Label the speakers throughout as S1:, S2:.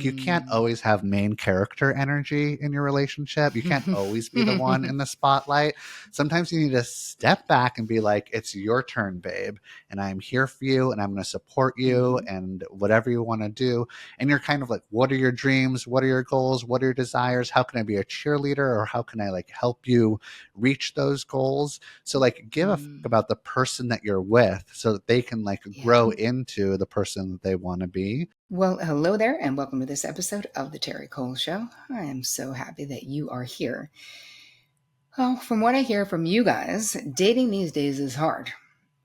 S1: You can't
S2: Mm.
S1: always have main character energy in your relationship. You can't always be the one in the spotlight. Sometimes you need to step back and be like, it's your turn, babe. And I'm here for you and I'm going to support you
S2: Mhm.
S1: and whatever you want to do. And you're kind of like, what are your dreams? What are your goals? What are your desires? How can I be a cheerleader or how can I like help you reach those goals? So like give a fuck
S2: Mm.
S1: about the person that you're with so that they can like grow
S2: Yeah.
S1: into the person that they want to be.
S2: Well, hello there, and welcome to this episode of The Terry Cole Show. I am so happy that you are here. Well, from what I hear from you guys, dating these days is hard.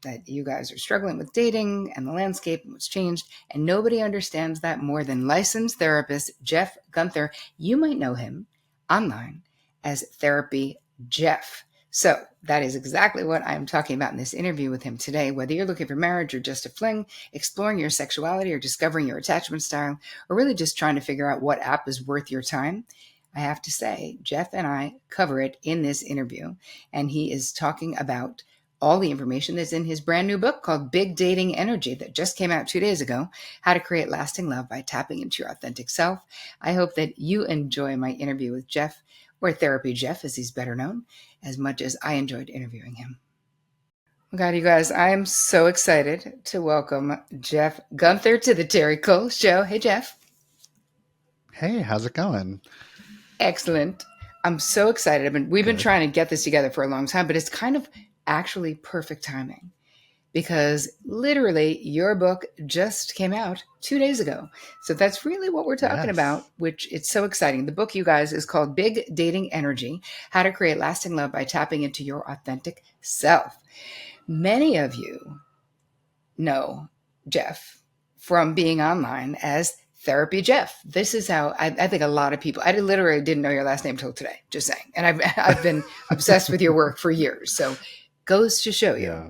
S2: That you guys are struggling with dating and the landscape and what's changed, and nobody understands that more than licensed therapist Jeff Gunther. You might know him online as Therapy Jeff. So that is exactly what I'm talking about in this interview with him today. Whether you're looking for marriage or just a fling, exploring your sexuality or discovering your attachment style, or really just trying to figure out what app is worth your time, I have to say, Jeff and I cover it in this interview, and he is talking about all the information that's in his brand new book called Big Dating Energy that just came out 2 days ago, How to Create Lasting Love by Tapping into Your Authentic Self. I hope that you enjoy my interview with Jeff, or Therapy Jeff as he's better known, as much as I enjoyed interviewing him. Oh God, you guys, I am so excited to welcome Jeff Gunther to the Terry Cole Show. Hey, Jeff.
S1: Hey, how's it going?
S2: Excellent. I'm so excited. We've been
S1: Good.
S2: trying to get this together for a long time, but it's kind of actually perfect timing because literally your book just came out 2 days ago. So that's really what we're talking
S1: Yes.
S2: about, which it's so exciting. The book, you guys, is called Big Dating Energy: How to Create Lasting Love by Tapping into Your Authentic Self. Many of you know Jeff from being online as Therapy Jeff. This is how I think a lot of people. I literally didn't know your last name till today. Just saying, and I've been obsessed with your work for years. So goes to show you.
S1: Yeah.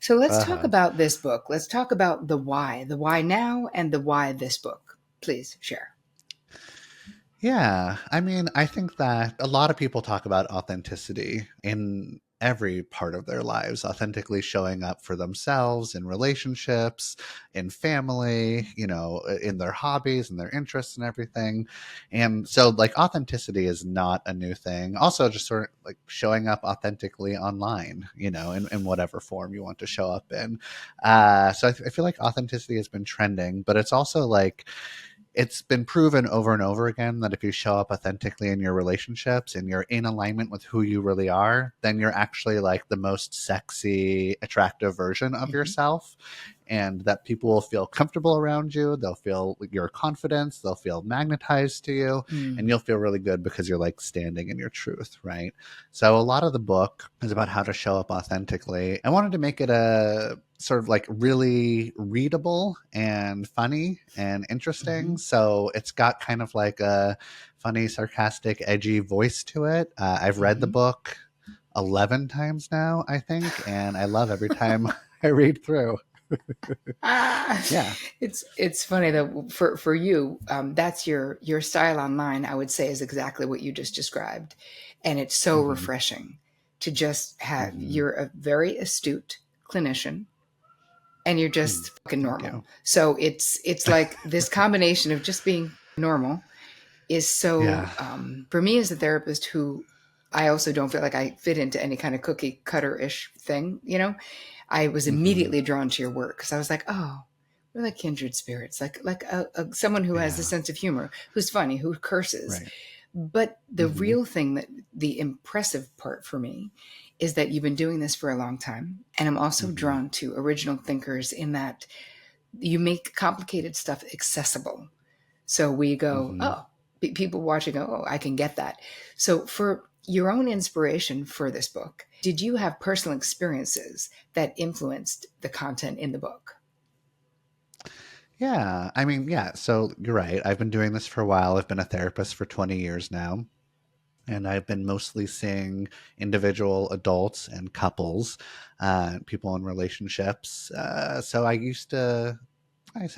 S2: So let's talk
S1: Uh-huh.
S2: about this book. Let's talk about the why now, and the why this book. Please share.
S1: Yeah. I mean, I think that a lot of people talk about authenticity in every part of their lives, authentically showing up for themselves in relationships, in family, in their hobbies and their interests and everything. And so, like, authenticity is not a new thing. Also, just sort of like showing up authentically online, in whatever form you want to show up in. So I feel like authenticity has been trending, but it's also like, it's been proven over and over again that if you show up authentically in your relationships and you're in alignment with who you really are, then you're actually like the most sexy, attractive version of
S2: Mhm.
S1: yourself. And that people will feel comfortable around you. They'll feel your confidence. They'll feel magnetized to you. And
S2: Mm.
S1: you'll feel really good because you're like standing in your truth, right? So a lot of the book is about how to show up authentically. I wanted to make it a sort of like really readable and funny and interesting.
S2: Mhm.
S1: So it's got kind of like a funny, sarcastic, edgy voice to it. I've read the
S2: Mhm.
S1: book 11 times now, I think, and I love every time I read through.
S2: Ah,
S1: Yeah.
S2: it's funny though. For you, that's your style online. I would say is exactly what you just described, and it's so
S1: Hmm.
S2: refreshing to just have.
S1: Hmm.
S2: You're a very astute clinician, and you're
S1: Hmm.
S2: just fucking
S1: Thank
S2: normal.
S1: you.
S2: So it's like this combination of just being normal is so
S1: Yeah.
S2: for me as a therapist who I also don't feel like I fit into any kind of cookie cutter ish thing, I was
S1: Hmm.
S2: immediately drawn to your work because I was like, oh, we're like kindred spirits, like someone who has a
S1: Yeah.
S2: sense of humor, who's funny, who curses.
S1: Right.
S2: But the
S1: Hmm.
S2: real thing, that the impressive part for me is that you've been doing this for a long time. And I'm also
S1: Hmm.
S2: drawn to original thinkers in that you make complicated stuff accessible. So we go,
S1: Hmm.
S2: oh, people watching go, oh, I can get that. So for your own inspiration for this book, did you have personal experiences that influenced the content in the book?
S1: Yeah. I mean, yeah. So you're right. I've been doing this for a while. I've been a therapist for 20 years now. And I've been mostly seeing individual adults and couples, people in relationships. So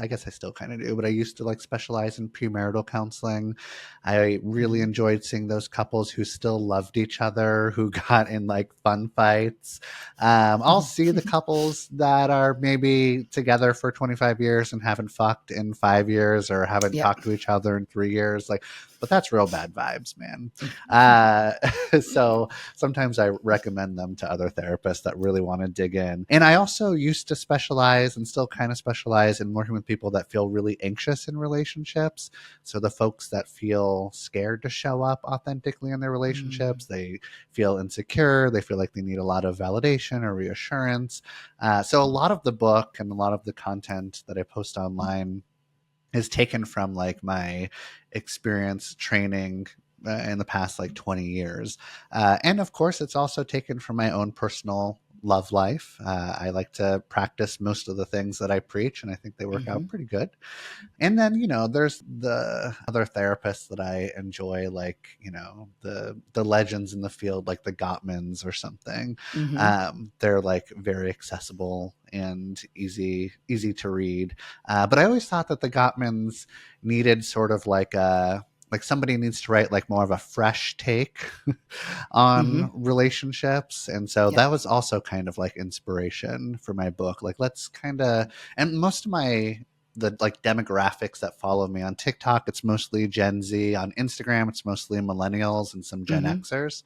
S1: I guess I still kind of do, but I used to like specialize in premarital counseling. I really
S2: Hmm.
S1: enjoyed seeing those couples who still loved each other, who got in like fun fights. I'll see the couples that are maybe together for 25 years and haven't fucked in 5 years or haven't
S2: Yep.
S1: talked to each other in 3 years. Like, but that's real bad vibes, man. So sometimes I recommend them to other therapists that really want to dig in. And I also used to specialize and still kind of specialize in working with people that feel really anxious in relationships. So the folks that feel scared to show up authentically in their
S2: Mm-hmm.
S1: relationships, they feel insecure, they feel like they need a lot of validation or reassurance. So a lot of the book and a lot of the content that I post online is taken from like my experience training in the past like 20 years. And of course, it's also taken from my own personal love life. I like to practice most of the things that I preach, and I think they work
S2: Hmm.
S1: out pretty good. And then, there's the other therapists that I enjoy, like, the legends in the field, like the Gottmans or something.
S2: Hmm.
S1: They're like very accessible and easy to read. But I always thought that the Gottmans needed sort of like somebody needs to write like more of a fresh take
S2: Hmm.
S1: on relationships. And so
S2: Yep.
S1: that was also kind of like inspiration for my book. Like, let's kind of, and most of the like demographics that follow me on TikTok, it's mostly Gen Z. On Instagram, it's mostly millennials and some Gen
S2: Hmm.
S1: Xers.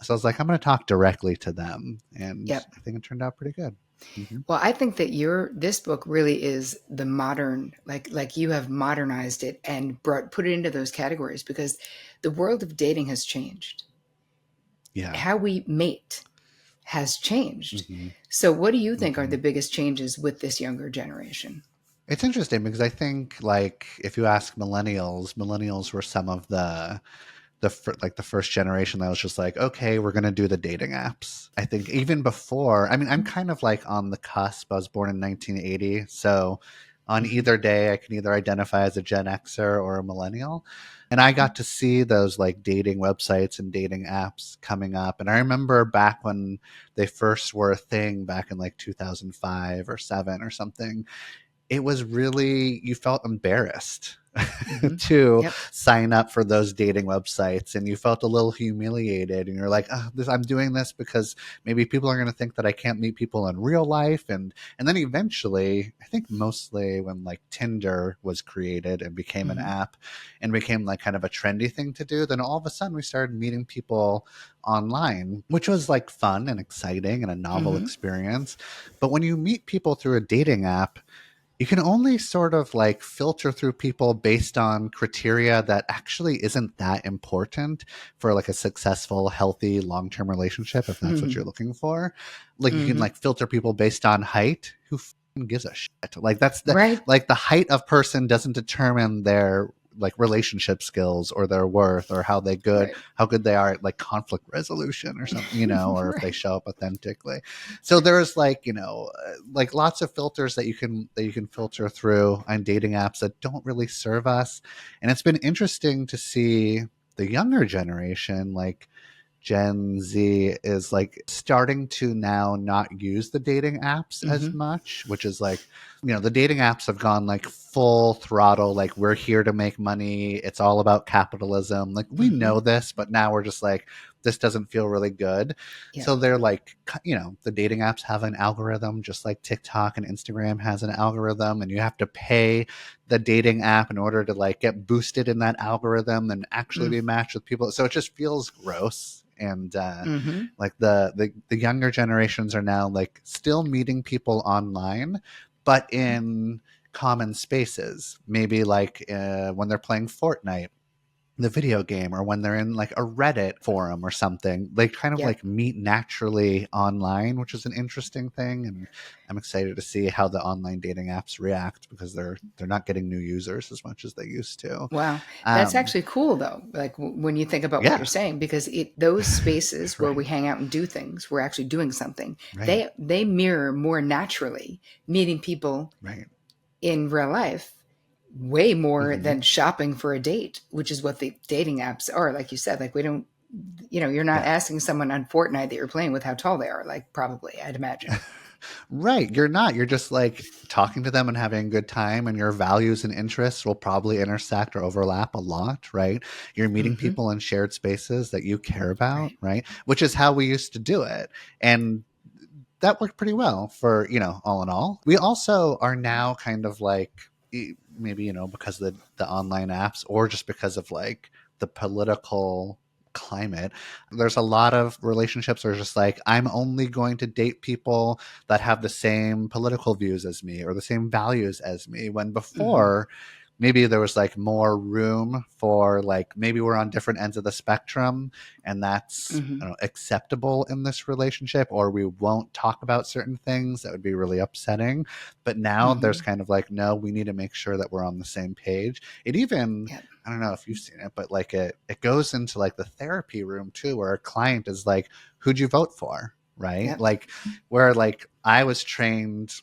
S1: So I was like, I'm going to talk directly to them, and
S2: Yep.
S1: I think it turned out pretty good. Hmm.
S2: Well, I think that this book really is the modern, like you have modernized it and put it into those categories because the world of dating has changed.
S1: Yeah.
S2: How we mate has changed.
S1: Hmm.
S2: So, what do you think are
S1: Hmm.
S2: the biggest changes with this younger generation?
S1: It's interesting because I think like if you ask millennials were some of like the first generation that was just like, okay, we're gonna do the dating apps. I think even before, I mean, I'm kind of like on the cusp. I was born in 1980, so on
S2: Hmm.
S1: either day, I can either identify as a Gen Xer or a millennial. And I got to see those like dating websites and dating apps coming up. And I remember back when they first were a thing back in like 2005 or 7 or something, it was really, you felt embarrassed
S2: Hmm.
S1: to
S2: Yep.
S1: sign up for those dating websites, and you felt a little humiliated, and you're like, oh, I'm doing this because maybe people are going to think that I can't meet people in real life. And then eventually, I think mostly when like Tinder was created and became an
S2: Hmm.
S1: app and became like kind of a trendy thing to do, then all of a sudden we started meeting people online, which was like fun and exciting and a novel
S2: Hmm.
S1: experience. But when you meet people through a dating app, you can only sort of like filter through people based on criteria that actually isn't that important for like a successful, healthy, long-term relationship, if that's what
S2: Hmm.
S1: you're looking for. Like you can
S2: Hmm.
S1: like filter people based on height. Who gives a shit? Like that's the
S2: Right.
S1: like the height of person doesn't determine their like relationship skills or their worth or
S2: Right.
S1: how good they are at like conflict resolution or something, or if they show up authentically. So there's like, like lots of filters that you can filter through on dating apps that don't really serve us. And it's been interesting to see the younger generation, like Gen Z, is like starting to now not use the dating apps as
S2: Hmm.
S1: much, which is like, the dating apps have gone like full throttle, like we're here to make money. It's all about capitalism. Like we
S2: Hmm.
S1: know this, but now we're just like, this doesn't feel really good.
S2: Yep.
S1: So they're like, the dating apps have an algorithm, just like TikTok and Instagram has an algorithm, and you have to pay the dating app in order to like get boosted in that algorithm and actually be matched with people. So it just feels gross. And
S2: Hmm.
S1: like the younger generations are now like still meeting people online, but in common spaces. Maybe like when they're playing Fortnite, the video game, or when they're in like a Reddit forum or something, they kind of
S2: Yep.
S1: like meet naturally online, which is an interesting thing. And I'm excited to see how the online dating apps react because they're not getting new users as much as they used to.
S2: Wow. That's
S1: um
S2: actually cool though. Like when you think about what you're
S1: yeah.
S2: saying, because those spaces where we
S1: Right.
S2: hang out and do things, we're actually doing something.
S1: Right.
S2: They mirror more naturally meeting people
S1: Right.
S2: in real life way more
S1: Hmm.
S2: than shopping for a date, which is what the dating apps are. Like you said, like we don't, you're not
S1: Yeah.
S2: asking someone on Fortnite that you're playing with how tall they are. Like probably, I'd imagine.
S1: Right. You're not. You're just like talking to them and having a good time, and your values and interests will probably intersect or overlap a lot, right? You're meeting
S2: Hmm.
S1: people in shared spaces that you care about,
S2: Right.
S1: right? Which is how we used to do it. And that worked pretty well for, all in all. We also are now kind of like, maybe, because of the online apps, or just because of like the political climate, there's a lot of relationships where it's just like, I'm only going to date people that have the same political views as me or the same values as me, when
S2: Hmm.
S1: before maybe there was like more room for, like, maybe we're on different ends of the spectrum, and that's,
S2: Hmm.
S1: I don't know, acceptable in this relationship, or we won't talk about certain things that would be really upsetting. But now there's
S2: Hmm.
S1: kind of like, no, we need to make sure that we're on the same page. It even,
S2: Yep.
S1: I don't know if you've seen it, but like it goes into like the therapy room too, where a client is like, who'd you vote for? Right?
S2: Yep.
S1: Like, where like I was trained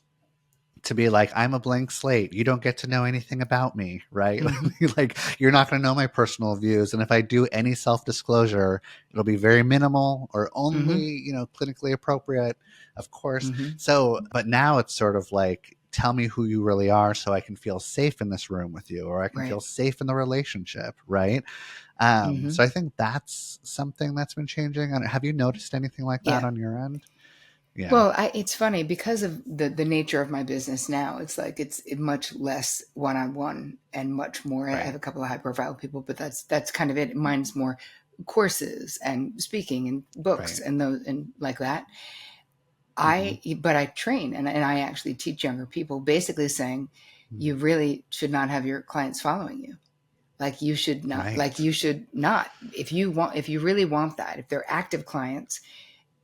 S1: to be like, I'm a blank slate. You don't get to know anything about me, right?
S2: Hmm.
S1: Like, you're not going to know my personal views. And if I do any self disclosure, it'll be very minimal or only,
S2: Hmm.
S1: clinically appropriate, of course.
S2: Hmm.
S1: So, but now it's sort of like, tell me who you really are so I can feel safe in this room with you, or I can feel
S2: Right.
S1: safe in the relationship, right?
S2: Hmm.
S1: So I think that's something that's been changing. Have you noticed anything like that
S2: Yeah.
S1: on your end? Yeah.
S2: Well, it's funny because of the nature of my business now. It's like it's much less one on one and much more. I have
S1: Right.
S2: a couple of high profile people, but that's kind of it. Mine's more courses and speaking and books
S1: Right.
S2: and those and like that.
S1: Hmm.
S2: But I train and I actually teach younger people, basically saying you really should not have your clients following you. Like
S1: Right.
S2: you should not, if you really want that, if they're active clients,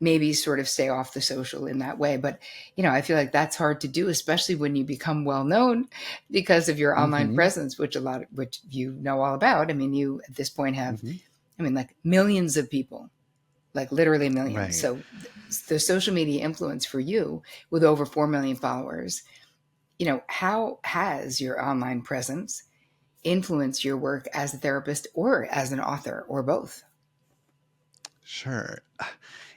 S2: maybe sort of stay off the social in that way. But, I feel like that's hard to do, especially when you become well known because of your online
S1: Hmm.
S2: presence, which you know all about. I mean, you at this point have,
S1: Hmm.
S2: I mean, like millions of people, like literally millions.
S1: Right.
S2: So the social media influence for you with over 4 million followers, how has your online presence influenced your work as a therapist or as an author or both?
S1: Sure.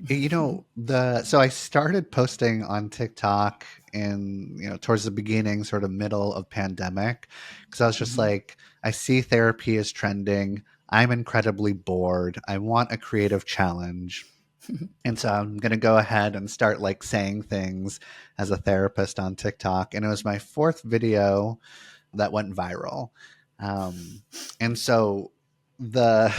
S1: The so I started posting on TikTok in, towards the beginning, sort of middle of pandemic, because I was just
S2: Hmm.
S1: like, I see therapy is trending. I'm incredibly bored. I want a creative challenge. And so I'm going to go ahead and start like saying things as a therapist on TikTok. And it was my fourth video that went viral. Um, and so the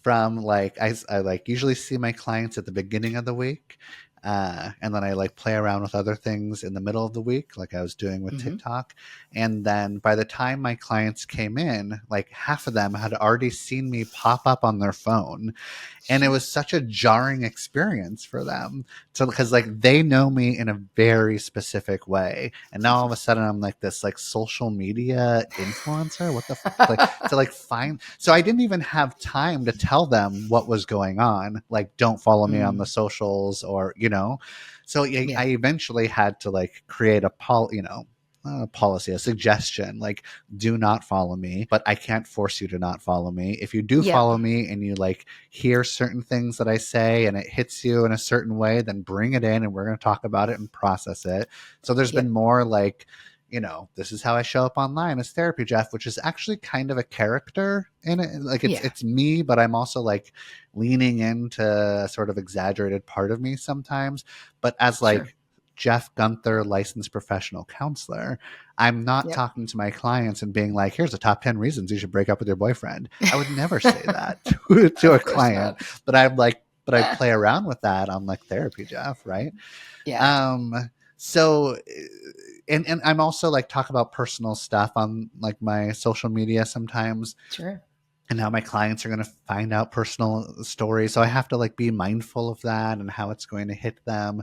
S1: from like I like usually see my clients at the beginning of the week, and then I like play around with other things in the middle of the week, like I was doing with
S2: Hmm.
S1: TikTok. And then by the time my clients came in, like half of them had already seen me pop up on their phone, and it was such a jarring experience for them, so because like they know me in a very specific way, and now all of a sudden I'm like this like social media influencer. What the like, to like find, so I didn't even have time to tell them what was going on, like, don't follow me on the
S2: Mm,
S1: socials, or so
S2: yeah.
S1: I eventually had to like create a policy, a suggestion, like, do not follow me, but I can't force you to not follow me. If you do
S2: Yep.
S1: follow me and you like hear certain things that I say and it hits you in a certain way, then bring it in and we're going to talk about it and process it. So there's been
S2: Yep.
S1: more like, this is how I show up online as Therapy Jeff, which is actually kind of a character in it. Like, it's
S2: Yeah.
S1: it's me, but I'm also like leaning into a sort of exaggerated part of me sometimes. But as
S2: Sure.
S1: like Jeff Gunther, licensed professional counselor, I'm not
S2: Yep.
S1: talking to my clients and being like, here's the top 10 reasons you should break up with your boyfriend. I would never say that to a
S2: Of course
S1: client,
S2: not.
S1: but I'm like, but I play around with that on like Therapy Jeff, right?
S2: Yeah.
S1: So and I'm also like talk about personal stuff on like my social media sometimes,
S2: Sure.
S1: and how my clients are going to find out personal stories. So I have to like be mindful of that and how it's going to hit them.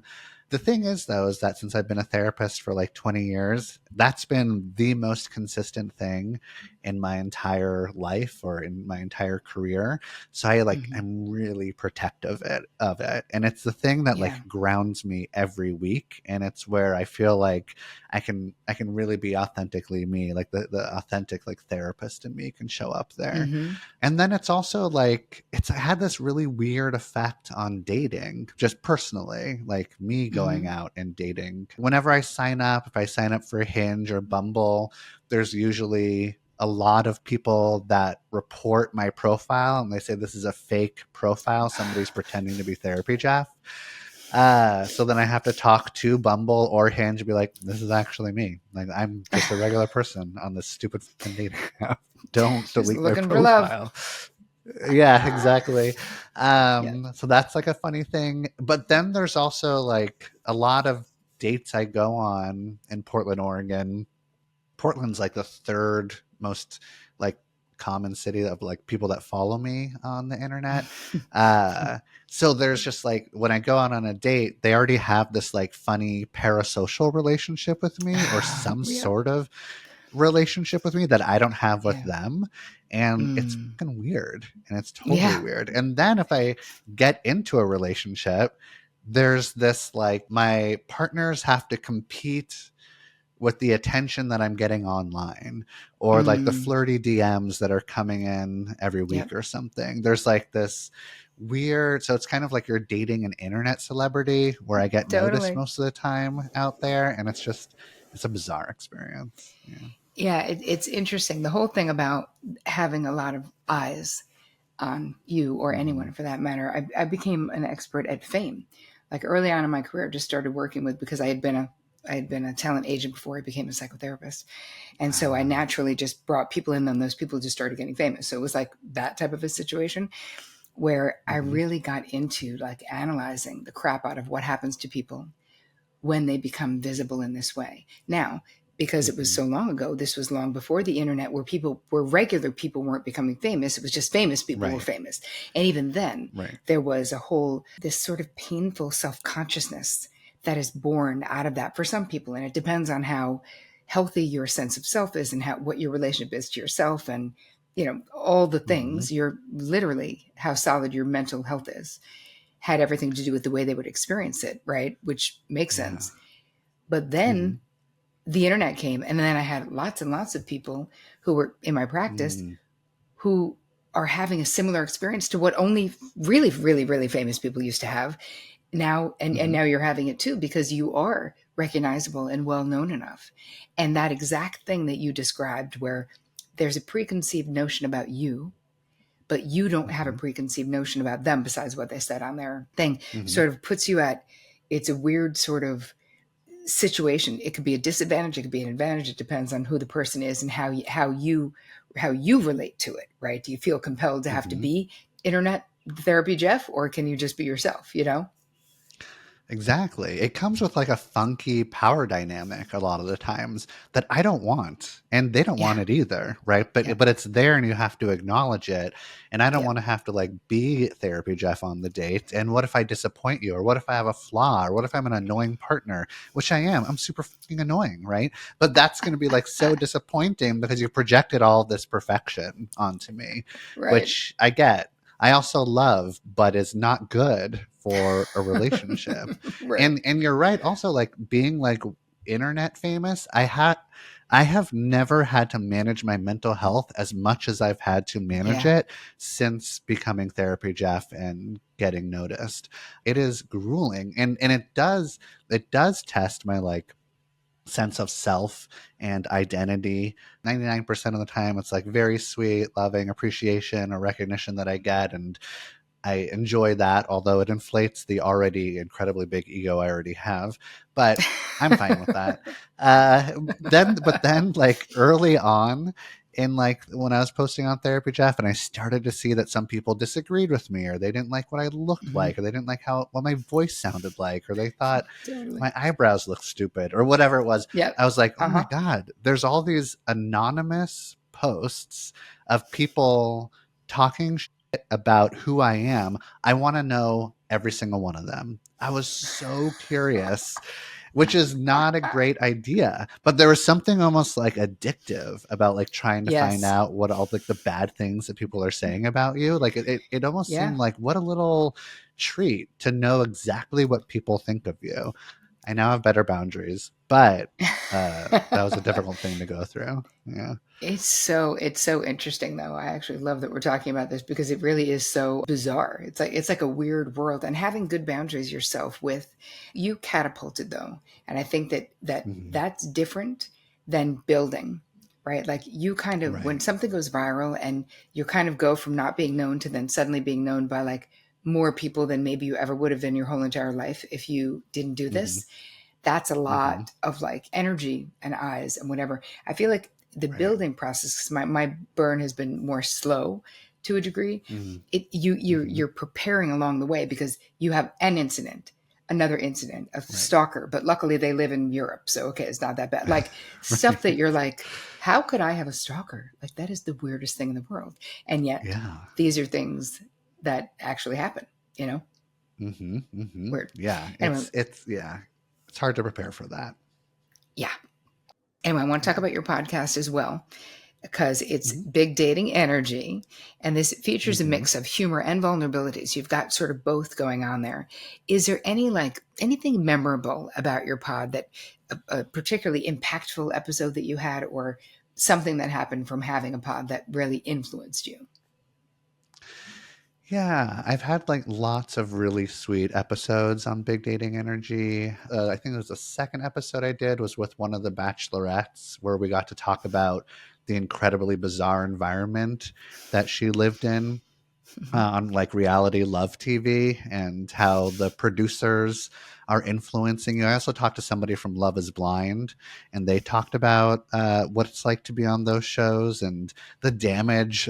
S1: The thing is, though, is that since I've been a therapist for like 20 years, that's been the most consistent thing in my entire life or in my entire career. So I like
S2: Hmm.
S1: I'm really protective of it. And it's the thing that
S2: Yeah.
S1: like grounds me every week. And it's where I feel like I can really be authentically me. Like the authentic like therapist in me can show up there.
S2: Hmm.
S1: And then it's also like it's had this really weird effect on dating, just personally, like me going
S2: Hmm.
S1: out and dating. Whenever I sign up, if I sign up for Hinge or Bumble, there's usually a lot of people that report my profile and they say this is a fake profile. Somebody's pretending to be Therapy Jeff. So then I have to talk to Bumble or Hinge and be like, this is actually me. Like I'm just a regular person on this stupid fucking dating app. Don't
S2: Just
S1: delete my
S2: looking for love.
S1: profile. Yeah, exactly.
S2: Yeah.
S1: So that's like a funny thing. But then there's also like a lot of dates I go on in Portland, Oregon. Portland's like the third most like common city of like people that follow me on the internet. Uh, so there's just like when I go out on a date, they already have this like funny parasocial relationship with me or some
S2: Yep.
S1: sort of relationship with me that I don't have with
S2: Yeah.
S1: them. And it's
S2: Mm.
S1: fucking weird. And it's totally
S2: Yeah.
S1: weird. And then if I get into a relationship, there's this like my partners have to compete with the attention that I'm getting online or like the
S2: Mm.
S1: flirty DMs that are coming in every
S2: Yep.
S1: week or something. There's like this weird, so it's kind of like you're dating an internet celebrity where I get noticed
S2: Totally.
S1: most of the time out there. And it's a bizarre experience. Yeah.
S2: Yeah, it's interesting. The whole thing about having a lot of eyes on you or
S1: Mm-hmm.
S2: anyone for that matter. I became an expert at fame. Like early on in my career, just started working with because I had been a talent agent before I became a psychotherapist. And so I
S1: Uh,
S2: naturally just brought people in, and those people just started getting famous. So it was like that type of a situation where I
S1: mm-hmm.
S2: really got into like analyzing the crap out of what happens to people when they become visible in this way. Now, because it was
S1: Mm-hmm.
S2: so long ago, this was long before the internet where regular people weren't becoming famous. It was just famous people were
S1: Right.
S2: famous. And even then,
S1: Right.
S2: there was this sort of painful self consciousness that is born out of that for some people. And it depends on how healthy your sense of self is and what your relationship is to yourself and, all the
S1: Mm-hmm.
S2: things, you're literally how solid your mental health is had everything to do with the way they would experience it, right? Which makes
S1: Yeah.
S2: sense. But
S1: Mm-hmm.
S2: then the internet came, and then I had lots and lots of people who were in my practice
S1: Mm-hmm.
S2: who are having a similar experience to what only really, really, really famous people used to have now. And
S1: Mm-hmm.
S2: now you're having it too because you are recognizable and well known enough. And that exact thing that you described, where there's a preconceived notion about you but you don't have a
S1: Mm-hmm.
S2: preconceived notion about them besides what they said on their thing,
S1: Mm-hmm.
S2: sort of puts you at it's a weird sort of situation. It could be a disadvantage, it could be an advantage. It depends on who the person is and how you relate to it, right? Do you feel compelled to have to
S1: Mm-hmm.
S2: be internet therapy Jeff, or can you just be yourself,
S1: Exactly. It comes with like a funky power dynamic a lot of the times that I don't want and they don't want
S2: Yeah.
S1: it either, right?
S2: Yeah.
S1: But it's there and you have to acknowledge it. And I don't
S2: Yeah.
S1: want to have to like be Therapy Jeff on the date. And what if I disappoint you or what if I have a flaw or what if I'm an annoying partner, which I am. I'm super fucking annoying, right? But that's going to be like so disappointing because you projected all this perfection onto me,
S2: Right.
S1: which I get. I also love, but is not good for a relationship.
S2: Right.
S1: And you're right. Also, like being like internet famous, I have never had to manage my mental health as much as I've had to manage
S2: Yeah.
S1: it since becoming Therapy Jeff and getting noticed. It is grueling, and it does test my like sense of self and identity. 99% of the time it's like very sweet, loving appreciation or recognition that I get, and I enjoy that, although it inflates the already incredibly big ego I already have. But I'm fine with that. But then, like early on, in like when I was posting on Therapy Jeff, and I started to see that some people disagreed with me, or they didn't like what I looked
S2: Mhm.
S1: like, or they didn't like how what my voice sounded like, or they thought
S2: Totally.
S1: my eyebrows looked stupid, or whatever it was.
S2: Yep.
S1: I was like, oh my
S2: Uh-huh.
S1: god, there's all these anonymous posts of people talking about who I am. I want to know every single one of them. I was so curious. which is not a great idea. But there was something almost like addictive about like trying to find
S2: Yes.
S1: out what all like the bad things that people are saying about you. Like it almost
S2: Yeah.
S1: seemed like what a little treat to know exactly what people think of you. I now have better boundaries, but that was a difficult thing to go through. Yeah.
S2: It's so interesting though. I actually love that we're talking about this because it really is so bizarre. It's like a weird world, and having good boundaries yourself with you catapulted though. And I think that
S1: Mhm.
S2: that's different than building, right? Like you kind of
S1: Right.
S2: when something goes viral and you kind of go from not being known to then suddenly being known by like more people than maybe you ever would have in your whole entire life if you didn't do
S1: Hmm.
S2: this. That's a
S1: Hmm.
S2: lot of like energy and eyes and whatever. I feel like the
S1: Right.
S2: building process, 'cause my burn has been more slow to a degree.
S1: Hmm. Hmm.
S2: You're preparing along the way because you have an incident, another incident, a
S1: Right.
S2: stalker, but luckily they live in Europe, so okay, it's not that bad. Like stuff that
S1: Right.
S2: you're like, how could I have a stalker? Like that is the weirdest thing in the world, and yet
S1: Yeah.
S2: these are things that actually happen. You know,
S1: Hmm. Hmm.
S2: weird.
S1: Yeah.
S2: Anyway,
S1: It's yeah. It's hard to prepare for that.
S2: yeah. Anyway, I want to talk
S1: Yeah.
S2: about your podcast as well because it's
S1: Hmm.
S2: big dating energy and this features a
S1: Hmm.
S2: mix of humor and vulnerabilities. You've got sort of both going on there. Is there any like anything memorable about your pod that a particularly impactful episode that you had or something that happened from having a pod that really influenced you?
S1: Yeah, I've had like lots of really sweet episodes on Big Dating Energy. I think it was the second episode I did was with one of the bachelorettes where we got to talk about the incredibly bizarre environment that she lived in on like reality love TV and how the producers are influencing you. I also talked to somebody from Love is Blind, and they talked about what it's like to be on those shows and the damage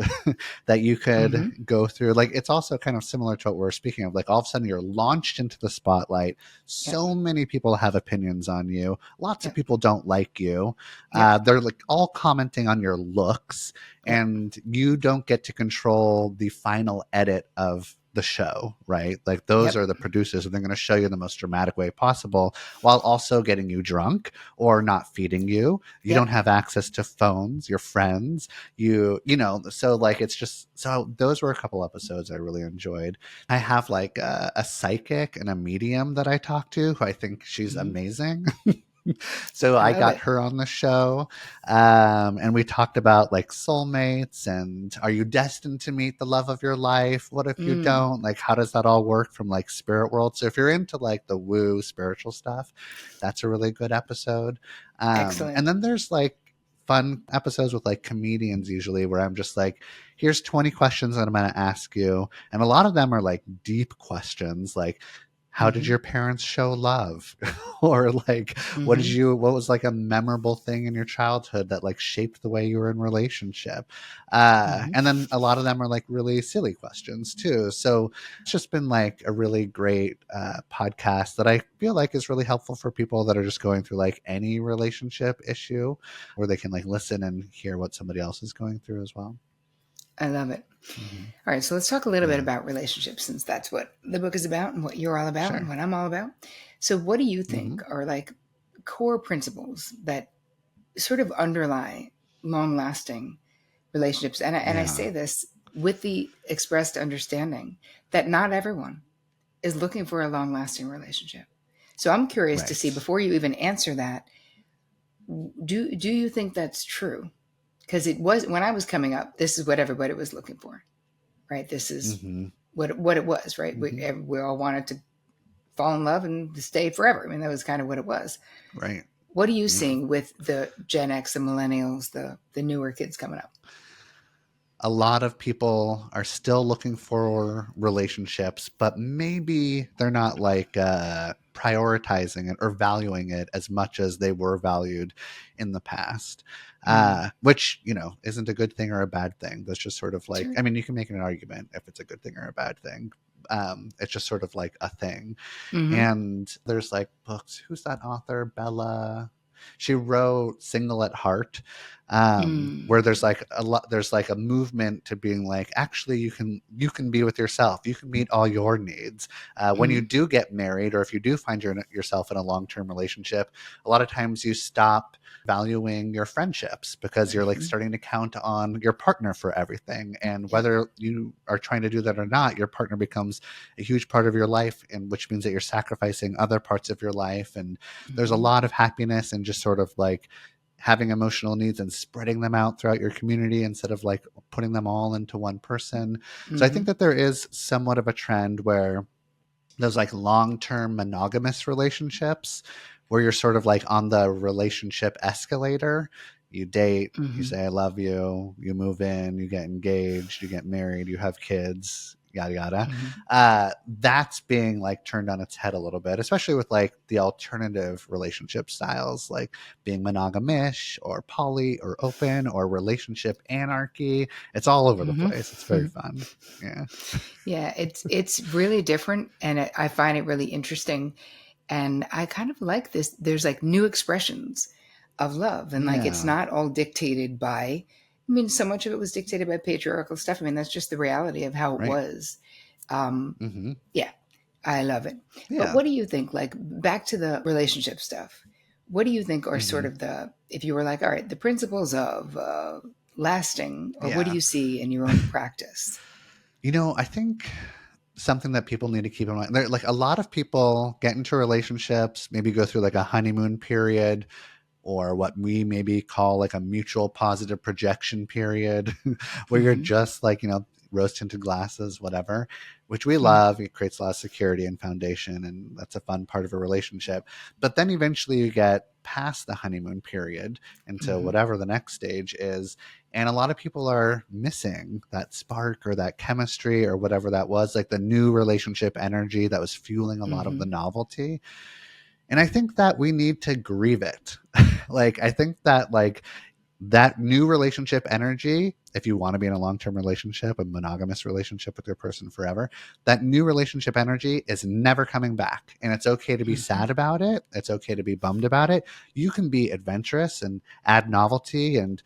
S1: that you could
S2: Mm-hmm.
S1: go through. Like, it's also kind of similar to what we're speaking of. Like, all of a sudden, you're launched into the spotlight.
S2: Yep.
S1: So many people have opinions on you. Lots of
S2: Yep.
S1: people don't like you.
S2: Yep.
S1: They're like all commenting on your looks,
S2: Yep.
S1: and you don't get to control the final edit of the show, right? Like those
S2: Yep.
S1: are the producers, and they're going to show you the most dramatic way possible while also getting you drunk or not feeding you. You don't
S2: Yep.
S1: have access to phones, your friends, you know, so like it's just so those were a couple episodes I really enjoyed. I have like a psychic and a medium that I talk to who I think she's
S2: Mm-hmm.
S1: amazing. So
S2: I
S1: I
S2: love
S1: got
S2: it.
S1: her on the show, and we talked about like soulmates and are you destined to meet the love of your life? What if you
S2: Mm.
S1: don't? Like, how does that all work from like spirit world? So if you're into like the woo spiritual stuff, that's a really good episode. And
S2: Excellent.
S1: then there's like fun episodes with like comedians usually where I'm just like, here's 20 questions that I'm going to ask you. And a lot of them are like deep questions like, how did
S2: Mm-hmm.
S1: your parents show love? Or like
S2: Mm-hmm.
S1: what was like a memorable thing in your childhood that like shaped the way you were in relationship?
S2: Mm-hmm.
S1: And then a lot of them are like really silly questions too. So it's just been like a really great podcast that I feel like is really helpful for people that are just going through like any relationship issue, where they can like listen and hear what somebody else is going through as well.
S2: I love it.
S1: Hmm.
S2: All right, so let's talk a little bit
S1: Yeah,
S2: about relationships since that's what the book is about and what you're all about and
S1: sure.
S2: what I'm all about. So, what do you
S1: Hmm.
S2: think are like core principles that sort of underlie long lasting relationships? And I
S1: Yeah,
S2: say this with the expressed understanding that not everyone is looking for a long lasting relationship. So, I'm curious to see
S1: right.
S2: before you even answer that, do you think that's true? Because it was when I was coming up, this is what everybody was looking for, right? This is
S1: Hmm.
S2: what it was, right?
S1: Hmm.
S2: We all wanted to fall in love and stay forever. I mean, that was kind of what it was.
S1: Right.
S2: What are you
S1: Yeah.
S2: seeing with the Gen X, the millennials, the newer kids coming up?
S1: A lot of people are still looking for relationships, but maybe they're not like prioritizing it or valuing it as much as they were valued in the past.
S2: Mm,
S1: Which, you know, isn't a good thing or a bad thing. That's just sort of like,
S2: sure.
S1: I mean, you can make an argument if it's a good thing or a bad thing. It's just sort of like a thing.
S2: Mm-hmm.
S1: And there's like books. Who's that author? Bella. She wrote Single at Heart.
S2: Mm.
S1: where there's like a lot, there's like a movement to being like, actually you can be with yourself, you can meet all your needs. When you
S2: Mm.
S1: do get married, or if you do find yourself in a long-term relationship, a lot of times you stop valuing your friendships because you're like
S2: Mhm.
S1: starting to count on your partner for everything. And
S2: Yep.
S1: whether you are trying to do that or not, your partner becomes a huge part of your life, and which means that you're sacrificing other parts of your life. And there's a
S2: Mhm.
S1: lot of happiness and just sort of like having emotional needs and spreading them out throughout your community instead of like putting them all into one person. So I think
S2: Mhm.
S1: that there is somewhat of a trend where those like long-term monogamous relationships, where you're sort of like on the relationship escalator. You date, you
S2: Mhm.
S1: say I love you, you move in, you get engaged, you get married, you have kids, yada yada.
S2: Mhm.
S1: That's being like turned on its head a little bit, especially with like the alternative relationship styles, like being monogamish or poly or open or relationship anarchy. It's all over the
S2: Mhm.
S1: place. It's very fun. Yeah.
S2: Yeah, it's really different, and I find it really interesting. And I kind of like this. There's like new expressions of love, and like it's
S1: Yeah.
S2: not all dictated by. I mean, so much of it was dictated by patriarchal stuff. I mean, that's just the reality of how it
S1: Right.
S2: was. Um,
S1: Hmm.
S2: yeah, I love it. But
S1: Yeah.
S2: what do you think? Like back to the relationship stuff. What do you think are sort
S1: Hmm.
S2: of the, if you were like, all right, the principles of lasting, or what do
S1: Yeah.
S2: you see in your own practice?
S1: I think something that people need to keep in mind, like a lot of people get into relationships, maybe go through like a honeymoon period, or what we maybe call like a mutual positive projection period, where you're
S2: Hmm.
S1: just like, rose tinted glasses, whatever, which we
S2: Hmm.
S1: love. It creates a lot of security and foundation, and that's a fun part of a relationship. But then eventually you get past the honeymoon period into
S2: Hmm.
S1: whatever the next stage is. And a lot of people are missing that spark or that chemistry or whatever that was, like the new relationship energy that was fueling a lot of the
S2: Hmm.
S1: novelty. And I think that we need to grieve it. Like, I think that, like, that new relationship energy, if you want to be in a long-term relationship, a monogamous relationship with your person forever, that new relationship energy is never coming back. And it's okay to be
S2: Hmm.
S1: sad about it. It's okay to be bummed about it. You can be adventurous and add novelty and,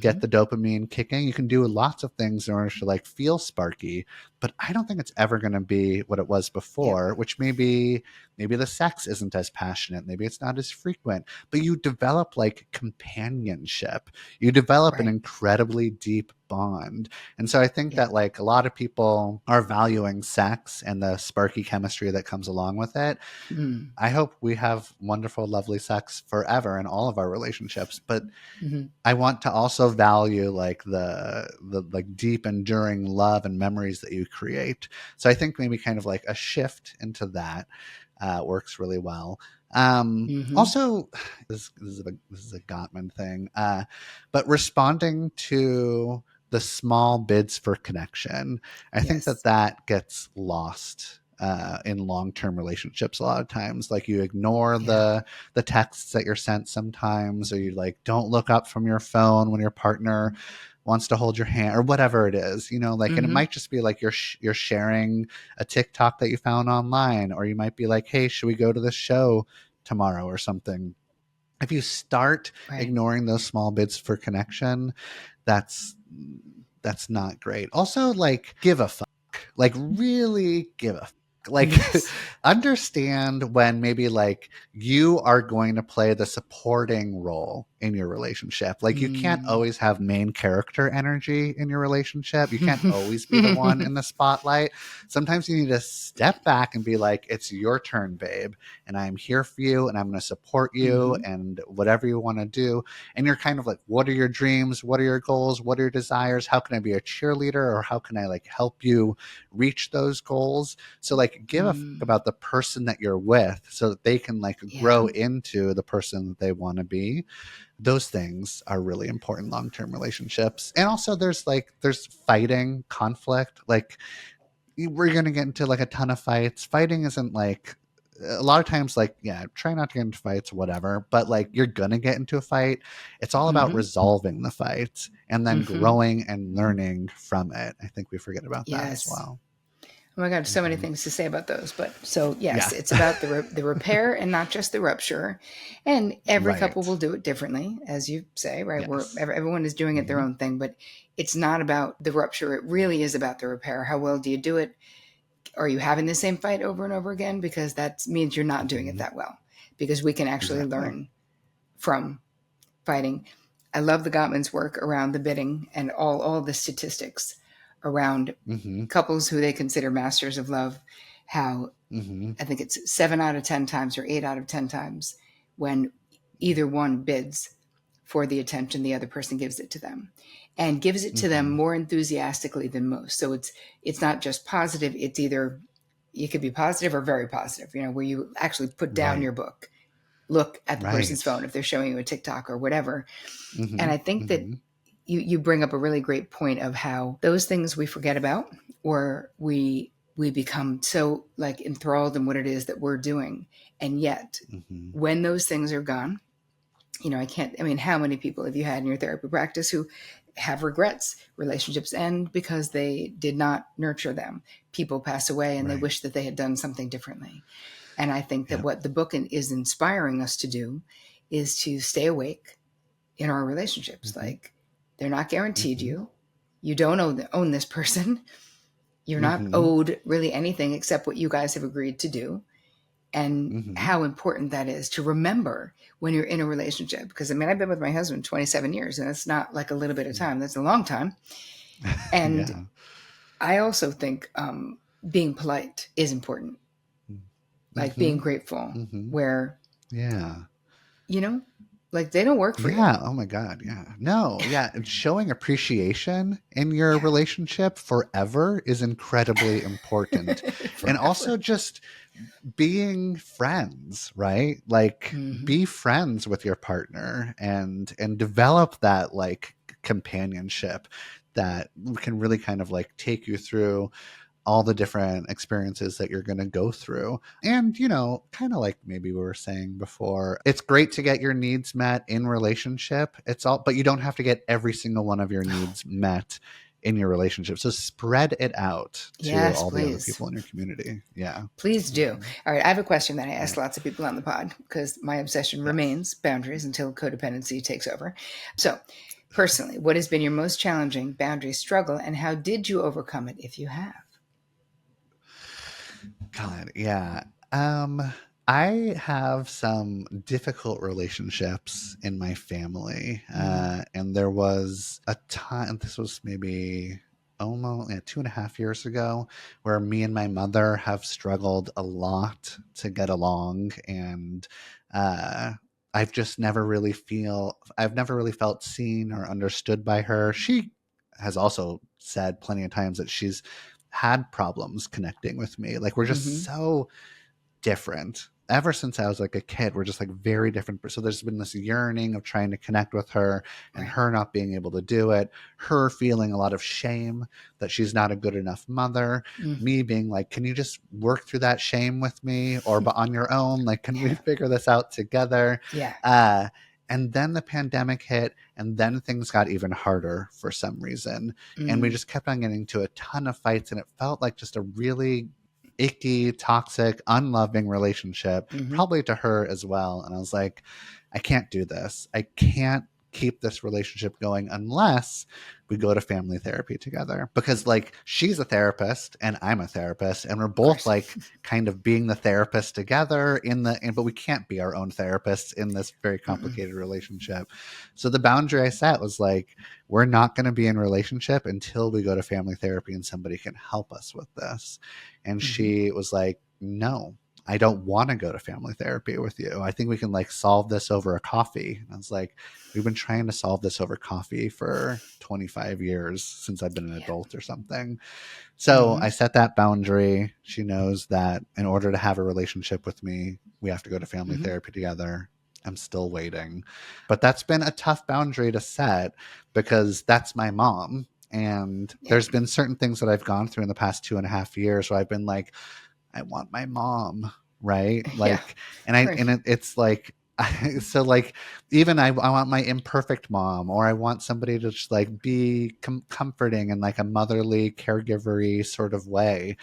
S1: get
S2: Hmm.
S1: the dopamine kicking. You can do lots of things in order to like feel sparky, but I don't think it's ever going to be what it was
S2: Yep.
S1: before, which maybe the sex isn't as passionate, maybe it's not as frequent, but you develop like companionship. You develop an
S2: Right.
S1: incredibly deep bond. And so I think
S2: Yep.
S1: that like a lot of people are valuing sex and the sparky chemistry that comes along with it.
S2: Mm.
S1: I hope we have wonderful, lovely sex forever in all of our relationships, but
S2: Hmm.
S1: I want to also value like the like deep enduring love and memories that you create. So I think maybe kind of like a shift into that works really well.
S2: Hmm.
S1: Also, this is a Gottman thing, but responding to the small bids for connection, I think that
S2: Yes.
S1: that gets lost in long-term relationships a lot of times. Like you ignore
S2: Yeah.
S1: the texts that you're sent sometimes, or you like don't look up from your phone when your partner wants to hold your hand or whatever it is, like. And it
S2: Hmm.
S1: might just be like you're sharing a TikTok that you found online, or you might be like, hey, should we go to this show tomorrow or something? If you start
S2: Right.
S1: ignoring those small bits for connection, that's that's not great. Also, like, give a fuck. Like, really give a fuck. Like,
S2: Yes.
S1: understand when maybe like you are going to play the supporting role in your relationship. Like, you can't
S2: Mm.
S1: always have main character energy in your relationship. You can't always be the one in the spotlight. Sometimes you need to step back and be like, it's your turn, babe, and I'm here for you and I'm going to support you
S2: Hmm.
S1: and whatever you want to do. And you're kind of like, what are your dreams? What are your goals? What are your desires? How can I be a cheerleader, or how can I like help you reach those goals? So like give a fuck
S2: Mm.
S1: about the person that you're with so that they can like
S2: Yeah.
S1: grow into the person that they want to be. Those things are really important long-term relationships. And also there's fighting, conflict. Like we're gonna get into like a ton of fights. Fighting isn't like, a lot of times, like, yeah, try not to get into fights, whatever, but like you're gonna get into a fight. It's all about
S2: Hmm.
S1: resolving the fight and then
S2: Hmm.
S1: growing and learning from it. I think we forget about that as
S2: Yes.
S1: well.
S2: Oh my God, so many
S1: Mhm.
S2: things to say about those. But so yes,
S1: Yes.
S2: it's about the repair and not just the rupture. And every couple will
S1: Right.
S2: do it differently, as you say, right?
S1: Yes.
S2: Everyone is doing it their
S1: Mhm.
S2: own thing, but it's not about the rupture. It really is about the repair. How well do you do it? Are you having the same fight over and over again? Because that means you're not doing it
S1: Mhm.
S2: that well. Because we can actually
S1: Exactly.
S2: learn from fighting. I love the Gottman's work around the bidding and all the statistics around
S1: Mhm.
S2: couples who they consider masters of love. How
S1: Mhm.
S2: I think it's 7 out of 10 times or 8 out of 10 times when either one bids for the attention, the other person gives it to them and gives it to them
S1: Mhm.
S2: more enthusiastically than most. So it's not just positive. It's either it could be positive or very positive, where you actually put down
S1: Right.
S2: your book, look at the person's
S1: Right.
S2: phone if they're showing you a TikTok or whatever. And
S1: Mhm.
S2: I think that
S1: Mhm.
S2: you bring up a really great point of how those things we forget about, or we become so like enthralled in what it is that we're doing. And yet
S1: Mhm.
S2: when those things are gone, I mean, how many people have you had in your therapy practice who have regrets? Relationships end because they did not nurture them. People pass away and they
S1: Right.
S2: wish that they had done something differently. And I think that
S1: Yep.
S2: what the book is inspiring us to do is to stay awake in our relationships.
S1: Mhm.
S2: Like, they're not guaranteed
S1: Mhm.
S2: you. You don't own this person. You're not
S1: Mhm.
S2: owed really anything except what you guys have agreed to do. And
S1: Mhm.
S2: how important that is to remember when you're in a relationship. Because I mean, I've been with my husband 27 years, and it's not like a little bit of
S1: Mm.
S2: time, that's a long time. And
S1: Yeah.
S2: I also think being polite is important, like being
S1: Mhm.
S2: grateful,
S1: Mhm.
S2: where,
S1: Yeah.
S2: you know, like they don't work for you.
S1: Yeah. Oh my God. Yeah. No. Yeah. And showing appreciation in your
S2: Yeah.
S1: relationship forever is incredibly important. And also
S2: Forever.
S1: just being friends, right? Like
S2: Hmm.
S1: be friends with your partner and develop that like companionship that can really kind of like take you through all the different experiences that you're going to go through. And, kind of like maybe we were saying before, it's great to get your needs met in relationship. It's all, but you don't have to get every single one of your needs met in your relationship. So spread it out to
S2: Yes,
S1: all the other
S2: please.
S1: people in your community. Yeah.
S2: Please do.
S1: Mhm.
S2: All right. I have a question that I
S1: Yeah.
S2: ask lots of people on the pod because my obsession
S1: Yes.
S2: remains boundaries until codependency takes over. So, personally, what has been your most challenging boundary struggle and how did you overcome it if you have?
S1: God, yeah. Um, I have some difficult relationships in my family.
S2: Mm,
S1: And there was a time, this was maybe almost 2.5 years ago, where me and my mother have struggled a lot to get along. And uh, I've never really felt seen or understood by her. She has also said plenty of times that she's had problems connecting with me. Like we're just
S2: hmm.
S1: so different. Ever since I was like a kid, we're just like very different. So there's been this yearning of trying to connect with her and
S2: Right.
S1: her not being able to do it, her feeling a lot of shame that she's not a good enough mother,
S2: Mm,
S1: me being like, can you just work through that shame with me or but on your own? Like, can we
S2: yeah.
S1: figure this out together?
S2: Yeah.
S1: Uh, and then the pandemic hit, and then things got even harder for some reason. And we
S2: Mm,
S1: just kept on getting into a ton of fights, and it felt like just a really icky, toxic, unloving relationship,
S2: hmm.
S1: probably to her as well. And I was like, I can't do this. I can't keep this relationship going unless we go to family therapy together, because like she's a therapist and I'm a therapist and we're
S2: Of
S1: both
S2: course.
S1: like kind of being the therapist together but we can't be our own therapists in this very
S2: Mm-mm.
S1: complicated relationship. So the boundary I set was like, we're not going to be in a relationship until we go to family therapy and somebody can help us with this. And
S2: Hmm.
S1: she was like, no, I don't want to go to family therapy with you. I think we can like solve this over a coffee. And I was like, we've been trying to solve this over coffee for 25 years since I've been an
S2: Yeah.
S1: adult or something. So
S2: Hmm.
S1: I set that boundary. She knows that in order to have a relationship with me, we have to go to family
S2: Hmm.
S1: therapy together. I'm still waiting. But that's been a tough boundary to set because that's my mom. And
S2: Yeah.
S1: there's been certain things that I've gone through in the past 2.5 years where I've been like, I want my mom, right?
S2: Yeah.
S1: Like, it's like, so like, even I want my imperfect mom, or I want somebody to just like be comforting in like a motherly, caregivery sort of way.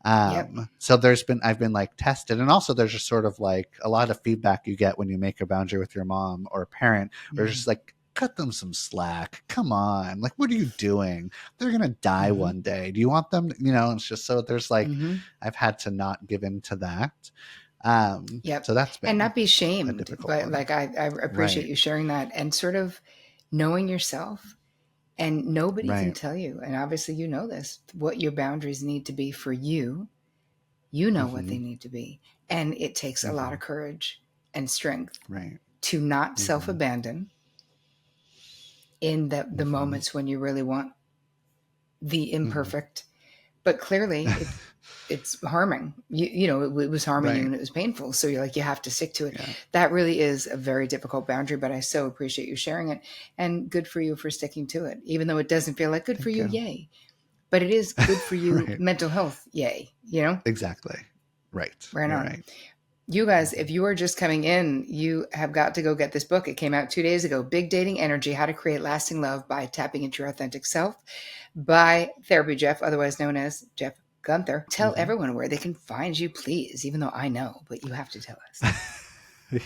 S2: Yep.
S1: So I've been like tested. And also there's just sort of like a lot of feedback you get when you make a boundary with your mom or a parent, or
S2: Hmm.
S1: just like, cut them some slack. Come on. Like, what are you doing? They're going to die
S2: Hmm.
S1: one day. Do you want them? It's just so there's like,
S2: Hmm.
S1: I've had to not give in to that.
S2: Yep.
S1: So that's
S2: And
S1: been
S2: not be
S1: a
S2: shamed,
S1: difficult
S2: but
S1: one.
S2: like I appreciate
S1: Right.
S2: you sharing that and sort of knowing yourself. And nobody can
S1: Right.
S2: tell you, and obviously you know this, what your boundaries need to be for you. You know what
S1: Hmm.
S2: they need to be. And it takes a lot
S1: Hmm.
S2: of courage and strength
S1: Right.
S2: to not self
S1: Hmm.
S2: abandon in the
S1: Hmm.
S2: moments when you really want the
S1: Hmm.
S2: imperfect. But clearly, it's harming. It was harming you
S1: Right.
S2: and it was painful. So you're like, you have to stick to it.
S1: Yeah.
S2: That really is a very difficult boundary, but I so appreciate you sharing it. And good for you for sticking to it, even though it doesn't feel like good for
S1: Thank
S2: you.
S1: you.
S2: Yay. But it is good for you
S1: Right.
S2: mental health. Yay. You know,
S1: Exactly. Right.
S2: right
S1: You're
S2: on.
S1: right.
S2: You guys,
S1: Mhm.
S2: if you are just coming in, you have got to go get this book. It came out 2 days ago, Big Dating Energy: How to Create Lasting Love by Tapping into Your Authentic Self, by Therapy Jeff, otherwise known as Jeff Gunther. Tell
S1: Mhm.
S2: everyone where they can find you, please, even though I know, but you have to tell us.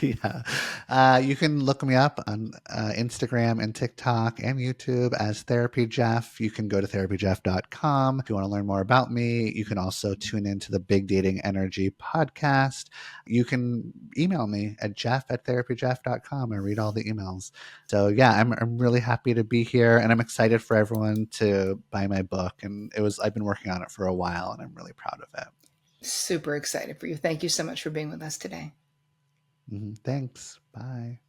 S1: Yeah. You can look me up on Instagram and TikTok and YouTube as Therapy Jeff. You can go to therapyjeff.com if you want to learn more about me. You can also tune into the Big Dating Energy podcast. You can email me at jeff@therapyjeff.com. I read all the emails. So, yeah, I'm really happy to be here, and I'm excited for everyone to buy my book. And I've been working on it for a while, and I'm really proud of it.
S2: Super excited for you. Thank you so much for being with us today.
S1: Thanks. Bye.